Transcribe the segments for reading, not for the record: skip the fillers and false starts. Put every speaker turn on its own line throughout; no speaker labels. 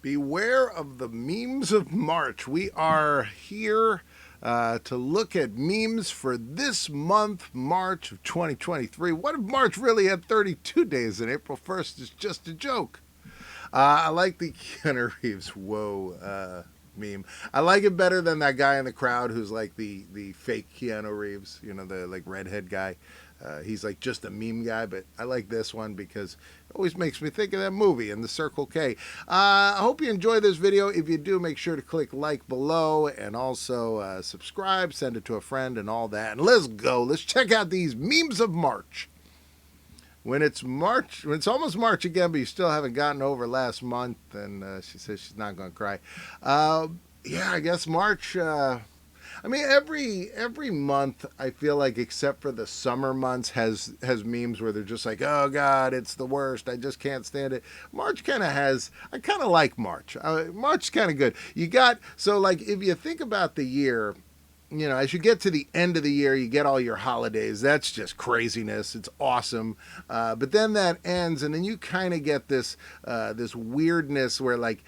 Beware of the memes of March. We are here to look at memes for this month, March of 2023. What if March really had 32 days and April 1st is just a joke? I like the Keanu Reeves whoa meme. I like it better than that guy in the crowd who's like the fake Keanu Reeves, the like redhead guy. He's like just a meme guy, but I like this one because it always makes me think of that movie and the Circle K. I hope you enjoy this video. If you do, make sure to click like below and also subscribe, send it to a friend and all that. And let's go. Let's check out these memes of March. When it's March, when it's almost March again, but you still haven't gotten over last month, and she says she's not going to cry. Yeah, I guess March. I mean, every month I feel like, except for the summer months, has memes where they're just like, oh God, it's the worst. I just can't stand it. March kind of has. I kind of like March. March's kind of good. You got so like if you think about the year. As you get to the end of the year, you get all your holidays. That's just craziness. It's awesome. But then that ends, and then you kind of get this weirdness where, like,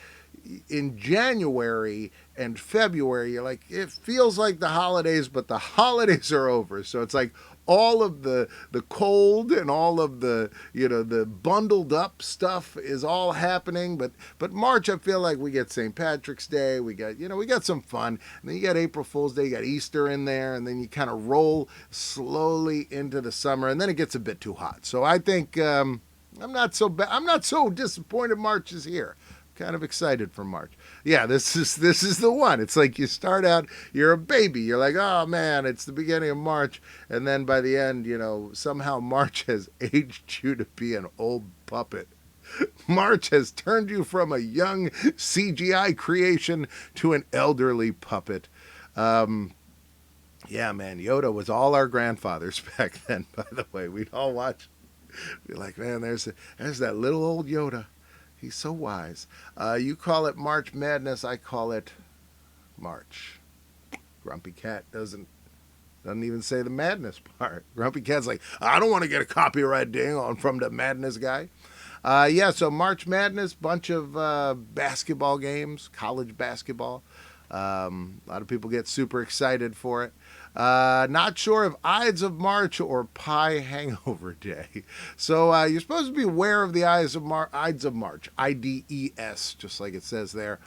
in January and February, you're like, it feels like the holidays, but the holidays are over. So it's like all of the cold and all of the the bundled up stuff is all happening, but March, I feel like we get St. Patrick's Day, we got some fun, and then you got April Fool's Day, you got Easter in there, and then you kind of roll slowly into the summer, and then it gets a bit too hot. So I think I'm not so disappointed March is here. Kind of excited for March. Yeah, this is the one. It's like you start out, you're a baby. You're like, oh man, it's the beginning of March, and then by the end, somehow March has aged you to be an old puppet. March has turned you from a young CGI creation to an elderly puppet. Yeah, man, Yoda was all our grandfathers back then. By the way, we'd all watch. Be like, man, there's that little old Yoda. He's so wise. You call it March Madness. I call it March. Grumpy Cat doesn't even say the madness part. Grumpy Cat's like, I don't want to get a copyright ding on from the madness guy. Yeah, so March Madness, bunch of basketball games, college basketball. A lot of people get super excited for it. Not sure if Ides of March or Pie Hangover Day. So you're supposed to be aware of the Ides of March, IDES, just like it says there.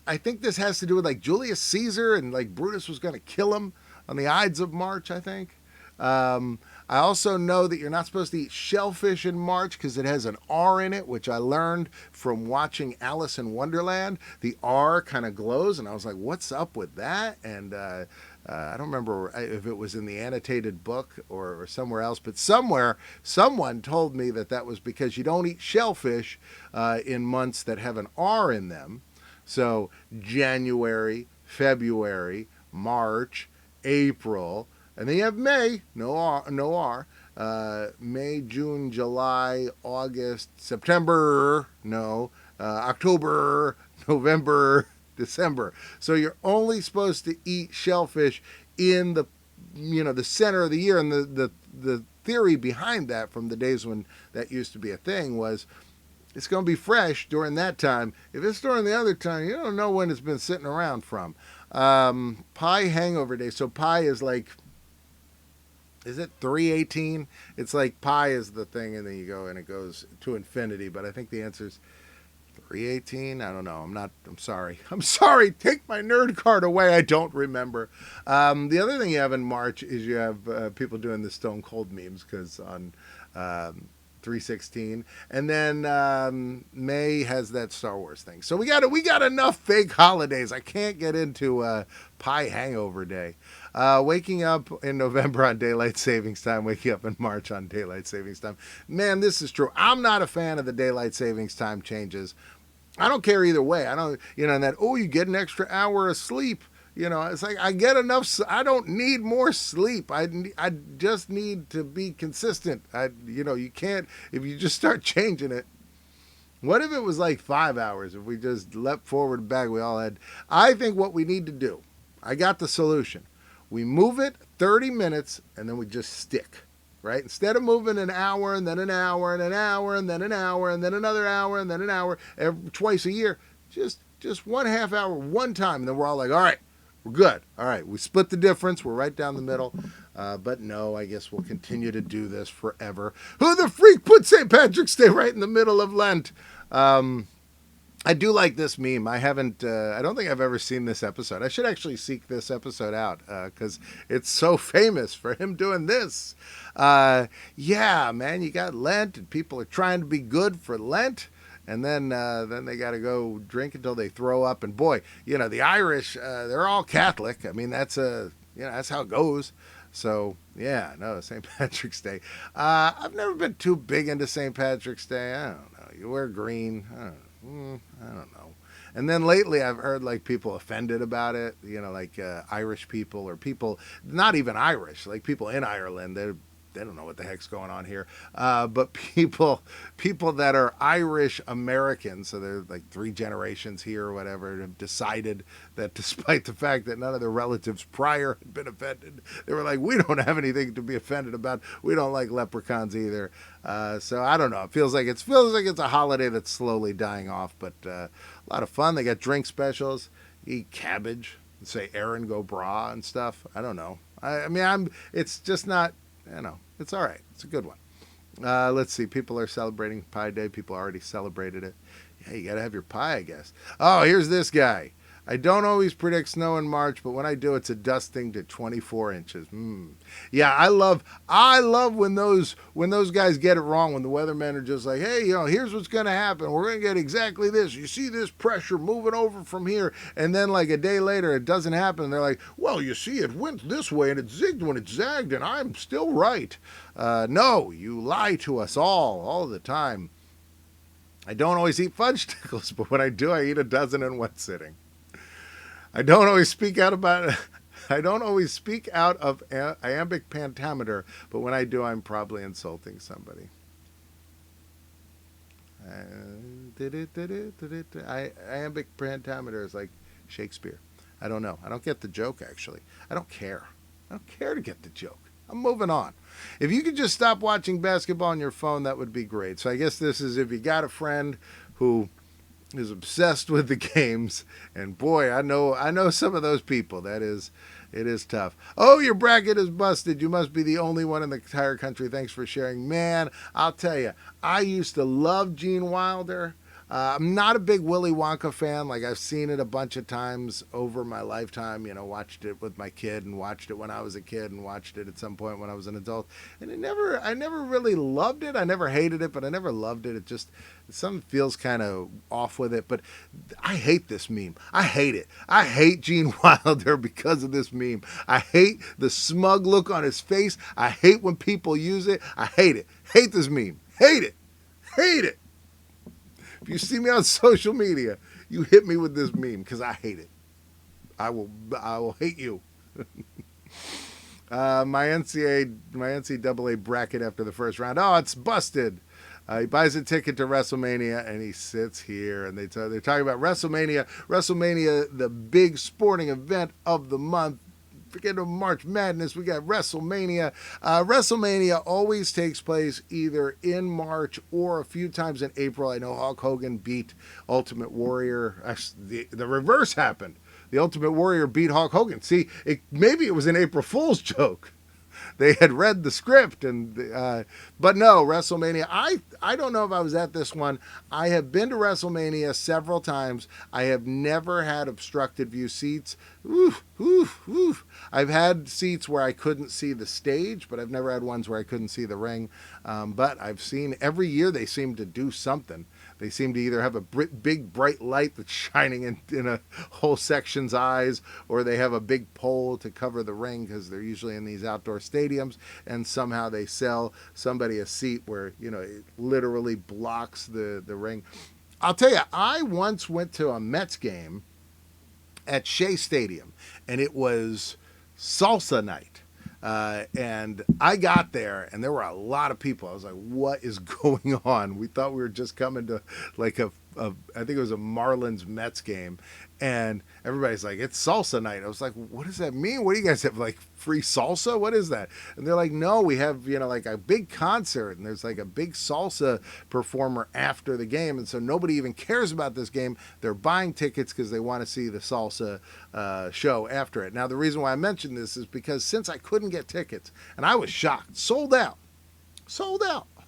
I think this has to do with like Julius Caesar and like Brutus was going to kill him on the Ides of March, I think. I also know that you're not supposed to eat shellfish in March because it has an R in it, which I learned from watching Alice in Wonderland. The R kind of glows, and I was like, what's up with that? And I don't remember if it was in the annotated book or somewhere else, but someone told me that was because you don't eat shellfish in months that have an R in them. So January, February, March, April, and then you have May, no R. May, June, July, August, September, no. October, November, December. So you're only supposed to eat shellfish in the center of the year. And the theory behind that, from the days when that used to be a thing, was it's going to be fresh during that time. If it's during the other time, you don't know when it's been sitting around from. Pie Hangover Day. So pi is like, is it 318? It's like pi is the thing, and then you go and it goes to infinity. But I think the answer is 318. I don't know. I'm sorry. Take my nerd card away. I don't remember. The other thing you have in March is you have people doing the Stone Cold memes, because on 316, and then May has that Star Wars thing. So we got enough fake holidays. I can't get into Pie Hangover Day. Waking up in November on daylight savings time, waking up in March on daylight savings time. Man, this is true. I'm not a fan of the daylight savings time changes. I don't care either way. I don't, and that, you get an extra hour of sleep. It's like I get enough. I don't need more sleep. I just need to be consistent. You can't, if you just start changing it. What if it was like 5 hours? If we just leapt forward and back, we all had. I think what we need to do, I got the solution. We move it 30 minutes and then we just stick, right? Instead of moving an hour and then an hour and an hour and then an hour and then another hour and then an hour twice a year, Just 1/2 hour, one time, and then we're all like, all right, we're good. All right, we split the difference. We're right down the middle. But no, I guess we'll continue to do this forever. Who the freak put St. Patrick's Day right in the middle of Lent? I do like this meme. I haven't. I don't think I've ever seen this episode. I should actually seek this episode out because it's so famous for him doing this. Yeah, man, you got Lent, and people are trying to be good for Lent, and then they got to go drink until they throw up. And boy, the Irish, they're all Catholic. I mean, that's that's how it goes. So yeah, no, St. Patrick's Day. I've never been too big into St. Patrick's Day. I don't know. You wear green. I don't know. And then lately I've heard like people offended about it, like Irish people or people not even Irish, like people in Ireland. They don't know what the heck's going on here. But people that are Irish Americans, so they're like 3 generations here or whatever, have decided that despite the fact that none of their relatives prior had been offended, they were like, we don't have anything to be offended about. We don't like leprechauns either. So I don't know. It feels like it's a holiday that's slowly dying off, but a lot of fun. They got drink specials. You eat cabbage and say Aaron go bra and stuff. I don't know. I mean, it's just not. It's all right. It's a good one. Let's see. People are celebrating Pie Day. People already celebrated it. Yeah, you got to have your pie, I guess. Oh, here's this guy. I don't always predict snow in March, but when I do, it's a dusting to 24 inches. Yeah, I love when those guys get it wrong, when the weathermen are just like, hey, here's what's going to happen. We're going to get exactly this. You see this pressure moving over from here, and then like a day later, it doesn't happen. And they're like, well, you see, it went this way, and it zigged when it zagged, and I'm still right. No, you lie to us all the time. I don't always eat fudge tickles, but when I do, I eat a dozen in one sitting. I don't always speak out of iambic pentameter, but when I do, I'm probably insulting somebody. Iambic pentameter is like Shakespeare. I don't know. I don't get the joke, actually. I don't care. I don't care to get the joke. I'm moving on. If you could just stop watching basketball on your phone, that would be great. So I guess this is if you got a friend who is obsessed with the games, and boy, I know some of those people. It is tough. Oh, your bracket is busted. You must be the only one in the entire country. Thanks for sharing. Man, I'll tell you, I used to love Gene Wilder. I'm not a big Willy Wonka fan. Like, I've seen it a bunch of times over my lifetime, watched it with my kid and watched it when I was a kid and watched it at some point when I was an adult. And I never really loved it. I never hated it, but I never loved it. It just, something feels kind of off with it. But I hate this meme. I hate it. I hate Gene Wilder because of this meme. I hate the smug look on his face. I hate when people use it. I hate it. Hate this meme. Hate it. Hate it. If you see me on social media, you hit me with this meme because I hate it. I will hate you. My NCAA bracket after the first round. Oh, it's busted. He buys a ticket to WrestleMania and he sits here and they're talking about WrestleMania. WrestleMania, the big sporting event of the month. Forget about March Madness. We got WrestleMania. WrestleMania always takes place either in March or a few times in April. I know Hulk Hogan beat Ultimate Warrior. Actually, the reverse happened. The Ultimate Warrior beat Hulk Hogan. See, maybe it was an April Fool's joke. They had read the script, but no, WrestleMania. I don't know if I was at this one. I have been to WrestleMania several times. I have never had obstructed view seats. Oof, oof, oof. I've had seats where I couldn't see the stage, but I've never had ones where I couldn't see the ring. But I've seen every year they seem to do something. They seem to either have a big bright light that's shining in a whole section's eyes, or they have a big pole to cover the ring because they're usually in these outdoor stadiums, and somehow they sell somebody a seat where, it literally blocks the ring. I'll tell you, I once went to a Mets game at Shea Stadium, and it was salsa night. And I got there and there were a lot of people. I was like, what is going on? We thought we were just coming to like a I think it was a Marlins Mets game, and everybody's like, it's salsa night. I was like, what does that mean? What do you guys have, like free salsa? What is that? And they're like, no, we have, like a big concert, and there's like a big salsa performer after the game, and so nobody even cares about this game. They're buying tickets because they want to see the salsa show after it. Now, the reason why I mentioned this is because since I couldn't get tickets, and I was shocked, sold out.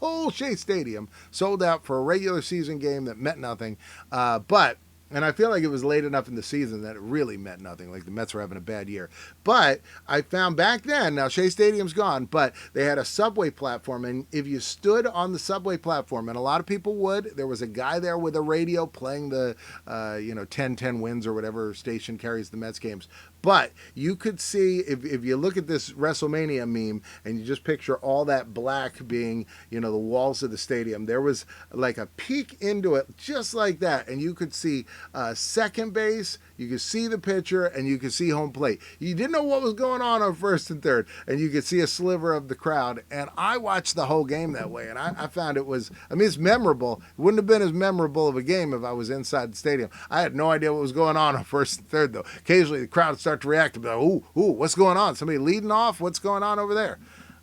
Whole Shea Stadium sold out for a regular season game that meant nothing. And I feel like it was late enough in the season that it really meant nothing. Like the Mets were having a bad year. But I found back then, now Shea Stadium's gone, but they had a subway platform. And if you stood on the subway platform, and a lot of people would, there was a guy there with a radio playing the, 10-10 wins or whatever station carries the Mets games. But you could see, if you look at this WrestleMania meme and you just picture all that black being, the walls of the stadium, there was like a peek into it just like that. And you could see second base, you could see the pitcher, and you could see home plate. You didn't know what was going on first and third, and you could see a sliver of the crowd. And I watched the whole game that way, and I found it's memorable. It wouldn't have been as memorable of a game if I was inside the stadium. I had no idea what was going on first and third, though. Occasionally, the crowd started to react and be like, ooh, what's going on? Somebody leading off? What's going on over there?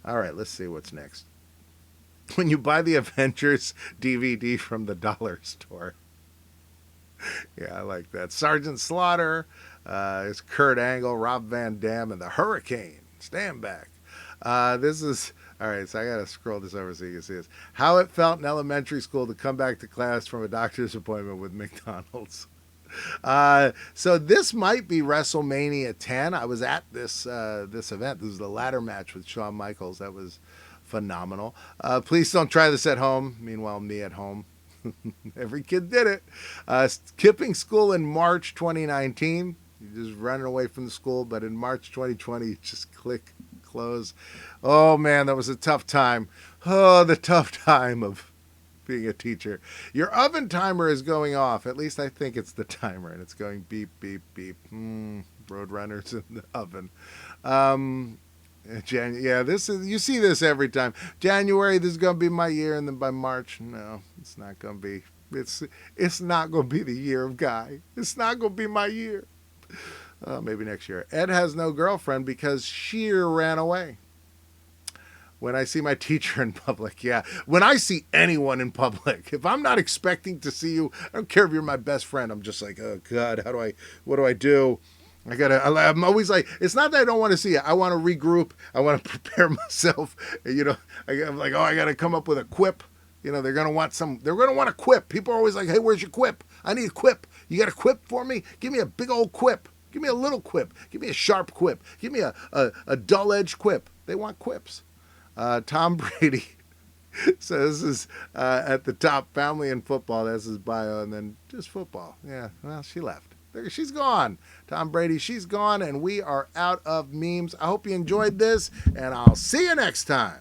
All right, let's see what's next. When you buy the Avengers DVD from the dollar store. Yeah, I like that. Sergeant Slaughter, it's Kurt Angle, Rob Van Dam, and the Hurricane. Stand back. This is, all right, so I got to scroll this over so you can see this. How it felt in elementary school to come back to class from a doctor's appointment with McDonald's. So this might be WrestleMania 10. I was at this event. This was the ladder match with Shawn Michaels. That was phenomenal. Please don't try this at home. Meanwhile, me at home. Every kid did it. Skipping school in March 2019. You're just running away from the school, but in March 2020, you just click close. Oh man, that was a tough time. Oh, the tough time of being a teacher. Your oven timer is going off. At least I think it's the timer, and it's going beep, beep, beep. Roadrunners in the oven. You see this every time. January, this is going to be my year, and then by March, no, it's not going to be. It's not going to be the year of Guy. It's not going to be my year. Maybe next year. Ed has no girlfriend because she ran away. When I see my teacher in public, yeah. When I see anyone in public, if I'm not expecting to see you, I don't care if you're my best friend. I'm just like, oh God, what do I do? I'm always like, it's not that I don't want to see you. I want to regroup. I want to prepare myself. I'm like, I got to come up with a quip. They're going to want a quip. People are always like, hey, where's your quip? I need a quip. You got a quip for me? Give me a big old quip. Give me a little quip. Give me a sharp quip. Give me a dull-edged quip. They want quips. Tom Brady says this is at the top, family and football. That's his bio, and then just football. Yeah, well, she left. She's gone. Tom Brady, she's gone, and we are out of memes. I hope you enjoyed this, and I'll see you next time.